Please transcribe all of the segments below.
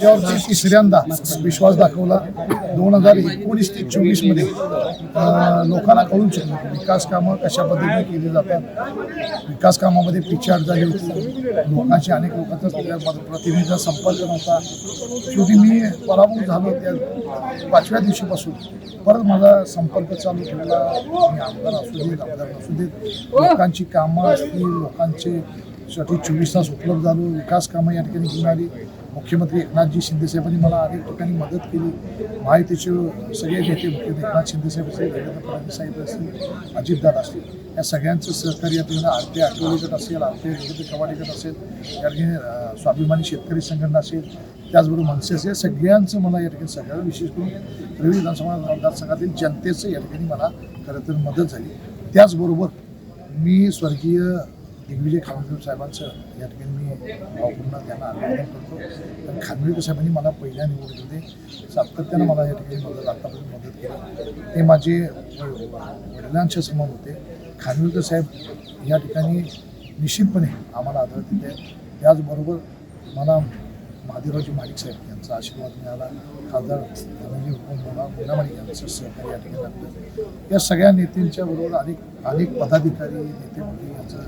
त्यावरती तिसऱ्यांदा विश्वास दाखवला. 2019 ते 24 मध्ये लोकांना कळून चुकलं विकास कामं कशा पद्धतीने केली जातात. विकास कामामध्ये पिछाड झाली होती. लोकांशी अनेक लोकांचा प्रतिनिधीचा संपर्क नव्हता. शेवटी मी पराभूत झालो. त्या 5व्या दिवशीपासून परत माझा संपर्क चालू ठेवला. मी आमदार असू देत आमदार नसू देत लोकांची कामं असतील लोकांचे साठी 24 तास उपलब्ध झालो. विकास कामं या ठिकाणी घेऊन आली. मुख्यमंत्री एकनाथजी शिंदेसाहेबांनी मला अनेक ठिकाणी मदत केली. महायुतीचे सगळे नेते मुख्यमंत्री एकनाथ शिंदेसाहेब असतील, देवेंद्र फडणवीस साहेब असतील, अजितदादा असतील, या सगळ्यांचं सहकार्य या ठिकाणी आरती आठवले गट असेल, आरती विरोधी कवाडी गट असेल, या ठिकाणी स्वाभिमानी शेतकरी संघटना असेल, त्याचबरोबर मनसे असेल, सगळ्यांचं मला या ठिकाणी सगळ्याला विशेष करून रवी विधानसभा मतदारसंघातील जनतेचं या ठिकाणी मला खरं तर मदत झाली. त्याचबरोबर मी स्वर्गीय दिग्विजय खानविलकर साहेबांचं या ठिकाणी मी भावपूर्ण त्यांना अभिवादन करतो. कारण खानविलकर साहेबांनी मला पहिल्या निवडणुकीमध्ये सातत्यानं मला या ठिकाणी आतापर्यंत मदत केली. ते माझे वडिलांच्या समान होते. खानविलकर साहेब या ठिकाणी निश्चितपणे आम्हाला आदर देते. त्याचबरोबर मला महादेवरावजी माडिक साहेब यांचा आशीर्वाद मिळाला. खासदार मुन्ना माडिक यांचं सहकार्य या ठिकाणी लागतं. या सगळ्या नेत्यांच्या बरोबर अनेक पदाधिकारी नेते मंडळी यांचं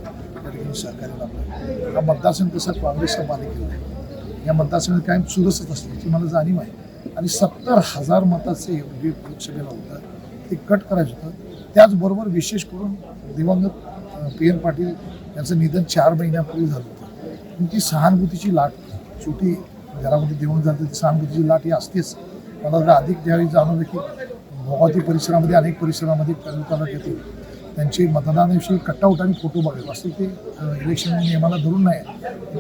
या ठिकाणी सहकार्य लागलं. हा मतदारसंघ तसा काँग्रेसचा बालेकिल्ला आहे. या मतदारसंघात कायम चुरसच असल्याची मला जाणीव आहे. आणि 70,000 मताचं जे लोकसभेला होतं ते कट करायचं होतं. त्याचबरोबर विशेष करून दिवंगत पी एन पाटील यांचं निधन 4 महिन्यापूर्वी झालं होतं. पण ती सहानुभूतीची लाट शेवटी घरामध्ये देऊन जाते. ती सहानुभूतीची लाट ही असतेच. मला जर अधिक ज्यावेळी जाणवलं की भोगावती परिसरामध्ये अनेक परिसरामध्ये तालुक्यात येतील त्यांचे मतदानाविषयी कटआउट आणि फोटो बघायला असतील ते इलेक्शन नियमाला धरून नाही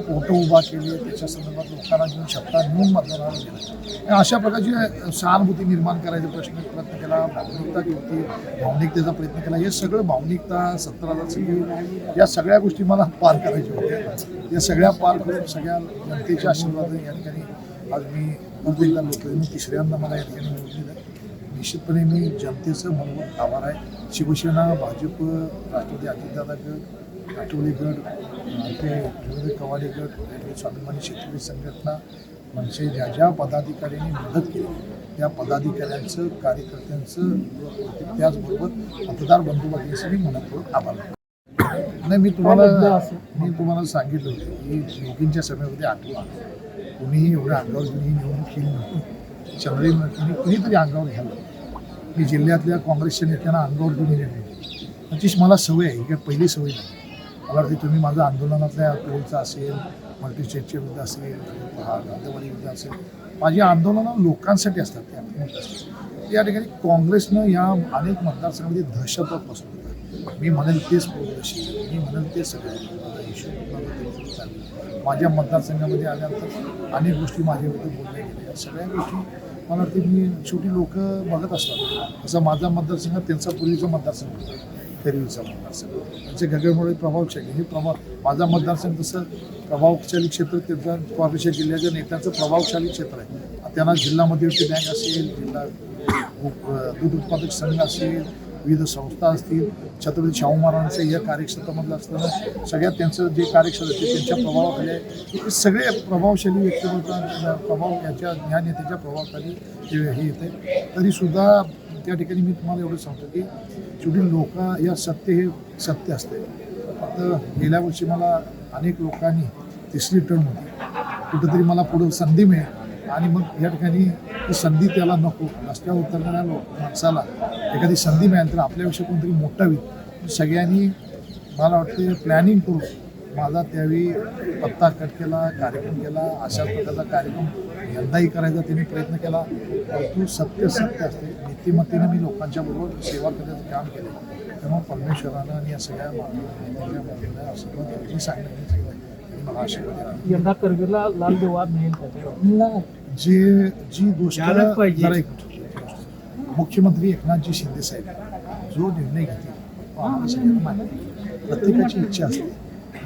फोटो उभा केले त्याच्या संदर्भात लोकांना घेऊन शब्दात नेऊन मतदानाला गेलं. अशा प्रकारची सहानुभूती निर्माण करायचा प्रयत्न केला. भावनिकता जी होती भावनिकतेचा प्रयत्न केला. हे सगळं भावनिकता 70,000 सगळी या सगळ्या गोष्टी मला पार करायच्या होत्या. या सगळ्या पार करून सगळ्या जनतेच्या आशीर्वाद या ठिकाणी आज मी परत एकदा लोकप्रतिनिधी मी तिसऱ्यांदा मला या ठिकाणी निवडलेलं आहे. निश्चितपणे मी जनतेचं मनोगत आभार आहे. शिवसेना भाजप राष्ट्रवादी अजितदादा गट आठवले गट ते विरोधी कवाडी गट स्वाभिमानी शेतकरी संघटना म्हणजे ज्या ज्या पदाधिकाऱ्यांनी मदत केली त्या पदाधिकाऱ्यांचं कार्यकर्त्यांचं त्याचबरोबर मतदार बंधुबांधवांचं मी मनपूर्वक आभार मानतो. नाही मी तुम्हाला सांगितलं होतं की योगींच्या सभेमध्ये आठवा कुणीही एवढ्या अंगावर कुणीही निवडणूक केली नव्हती. चंद्री कुणीतरी अंगावर घ्यायला मी जिल्ह्यातल्या काँग्रेसच्या नेत्यांना अंगावर घेऊन नेली. त्याची मला सवय आहे. ही काही पहिली सवय नाही. मला वाटते तुम्ही माझं आंदोलनातल्या टोलचा असेल मल्टीस्टेटच्या विरुद्ध असेल गांधीवाडी विरुद्ध असेल माझी आंदोलनं लोकांसाठी असतात. त्या ठिकाणी काँग्रेसनं या अनेक मतदारसंघामध्ये दहशतवाद पसरवलं होतं. मी म्हणेल तेच प्रोग्रेसिव्ह मी म्हणेल तेच सगळं माझ्या मतदारसंघामध्ये आल्यानंतर अनेक गोष्टी माझ्याविरुद्ध बोलल्या गेल्या. सगळ्या गोष्टी मला वाटते मी शेवटी लोक बघत असतात. असं माझा मतदारसंघ त्यांचा पूर्वीचा मतदारसंघ फेरीचा मतदारसंघ त्यांचे गगनमोळे प्रभावशाली हे माझा मतदारसंघ तसं प्रभावशाली क्षेत्र त्यांचा कॉर्पोरेशन जिल्ह्याच्या नेत्यांचं प्रभावशाली क्षेत्र आहे. त्यांना जिल्हा मध्यवर्ती बँक असेल जिल्हा दूध उत्पादक संघ असेल विविध संस्था असतील छत्रपती शाहू महाराजांचं या कार्यक्षेत्रामधलं असताना सगळ्यात त्यांचं जे कार्यक्षेत्र आहे त्यांच्या प्रभावाखाली हे सगळे प्रभावशाली व्यक्तिमत्वांचा प्रभाव याच्या या नेत्याच्या प्रभावाखाली हे येते. तरीसुद्धा त्या ठिकाणी मी तुम्हाला एवढं सांगतो की शेवटी लोक या सत्य हे सत्य असते. फक्त गेल्या वर्षी मला अनेक लोकांनी तिसरी टर्म होती कुठंतरी मला पुढं संधी मिळेल आणि मग या ठिकाणी ही संधी त्याला नको रस्त्यावर उतरणाऱ्या माणसाला एखादी संधी मिळाली तर आपल्यापेक्षा कोणतरी मोठा होईल. सगळ्यांनी मला वाटते प्लॅनिंग करून माझा त्यावेळी पत्ता कट केला कार्यक्रम केला. अशा प्रकारचा कार्यक्रम यंदाही करायचा त्यांनी प्रयत्न केला. परंतु सत्य असते. नीतिमत्तेनं मी लोकांच्या बरोबर सेवा करण्याचं काम केलं. त्यामुळे परमेश्वरानं आणि या सगळ्या नेत्यांच्या आशीर्वाद सांगण्याचं मला आशीर्वाद यंदा करवीरला लाल देवा मिळेल जी गोष्ट जरा एक मुख्यमंत्री एकनाथजी शिंदे साहेब जो निर्णय घेतील तो आम्हाला सगळ्यांना माहिती. प्रत्येकाची इच्छा असते.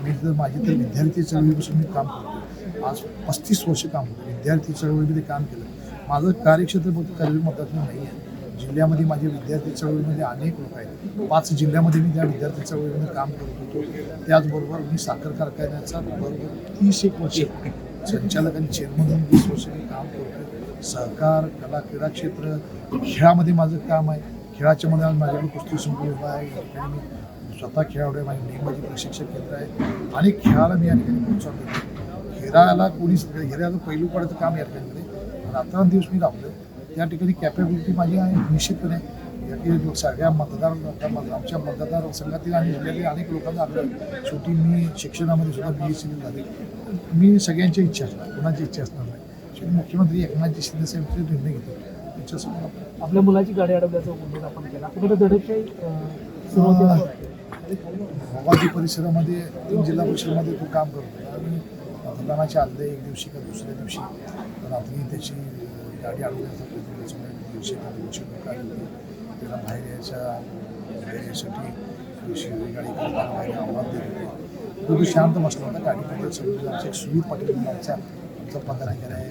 मी जर माझी तर विद्यार्थी चळवळीपासून मी काम करतो. आज 35 वर्ष काम करतो. विद्यार्थी चळवळीमध्ये काम केलं. माझं कार्यक्षेत्र फक्त करवीर मतदारसंघ नाही आहे. जिल्ह्यामध्ये माझे विद्यार्थी चळवळीमध्ये अनेक लोक आहेत. 5 जिल्ह्यामध्ये मी त्या विद्यार्थी चळवळीमध्ये काम करत होतो. त्याचबरोबर मी साखर कारखान्याचा बरोबर 30 वर्ष संचालक आणि चेअरमन म्हणून 20 वर्ष मी काम करतो. सहकार, कला, क्रीडा क्षेत्र, खेळामध्ये माझं काम आहे. खेळाच्या मध्ये माझ्याकडे कुस्ती संकुल आहे. या ठिकाणी मी स्वतः खेळाडू आहे. माझी नेमबाजी प्रशिक्षक केंद्र आहे आणि खेळाला मी या ठिकाणी प्रोत्साहन देतो. खेळाला कोणीच खेळाचं पैलू पडायचं काम या ठिकाणी रात्रंदिवस मी राबलो. त्या ठिकाणी कॅपॅबिलिटी माझी आहे निश्चितपणे. या ठिकाणी सगळ्या आमच्या मतदारसंघातील आणि जिल्ह्यातील अनेक लोकांना आलं. शेवटी मी शिक्षणामध्ये सुद्धा BSc झाले. मी सगळ्यांच्या इच्छा असणार, कोणाची इच्छा असणार नाही. शेवटी मुख्यमंत्री एकनाथजी शिंदे साहेबांचे निर्णय घेतो त्याच्यासमोर आपण आपल्या मुलाची गाडी अडवल्याचा उल्लेख आपण केला कुठे दडपशाही सुरुवातीला भोगाजी परिसरामध्ये 3 जिल्हा परिषदेमध्ये तो काम करतो आणि मतदानाच्या आदल्या एक दिवशी का दुसऱ्या दिवशी रात्री त्याची गाडी अडवण्याचा प्रयत्न दिवशी लोक आले होते. त्याला बाहेर यासाठी गाडी बाहेर आव्हान देत होते. तो शांत बसला होता. गाडीमध्ये समजून आमचे सुनील पाटील म्हणून आमचा पदाधिकारी आहे,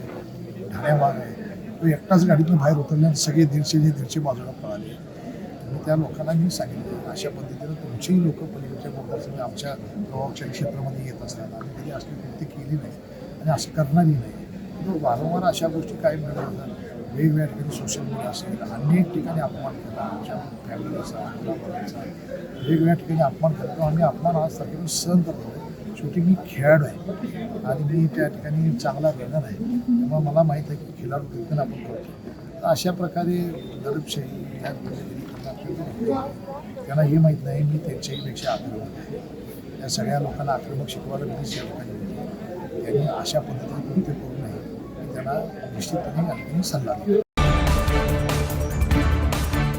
ठाण्यावाग आहे. तो एकटाच गाडीतून बाहेर उतरल्यानंतर सगळे 150 बाजूला पळाले. आणि त्या लोकांना मी सांगितलं अशा पद्धतीनं तुमचीही लोक पलीकडच्या मतदारसंघ आमच्या प्रभावशाली क्षेत्रामध्ये येत असतात. आम्ही कधी असली कृती केली नाही आणि असं करणारही नाही. तर वारंवार अशा गोष्टी काय मिळत होतात. वेगवेगळ्या ठिकाणी सोशल मीडिया असेल, अनेक ठिकाणी अपमान केला. आमच्या फॅमिलीचा, मुलामुलांचा वेगवेगळ्या ठिकाणी अपमान करतो. आम्ही अपमान आज तारखेला सहन करतो. शेवटी मी खेळाडू आहे आणि मी त्या ठिकाणी चांगला रनर आहे. त्यामुळे मला माहीत आहे की खेळाडू क्रिकेट आपण करतो. तर अशा प्रकारे दडपशाही या त्यांना हे माहीत नाही मी त्यांच्याहीपेक्षा आक्रमक आहे. या सगळ्या लोकांना आक्रमक शिकवायला मी त्या ठिकाणी त्यांनी अशा पद्धतीने कृत्य करू नये. त्यांना निश्चितपणे या ठिकाणी सल्ला देतो.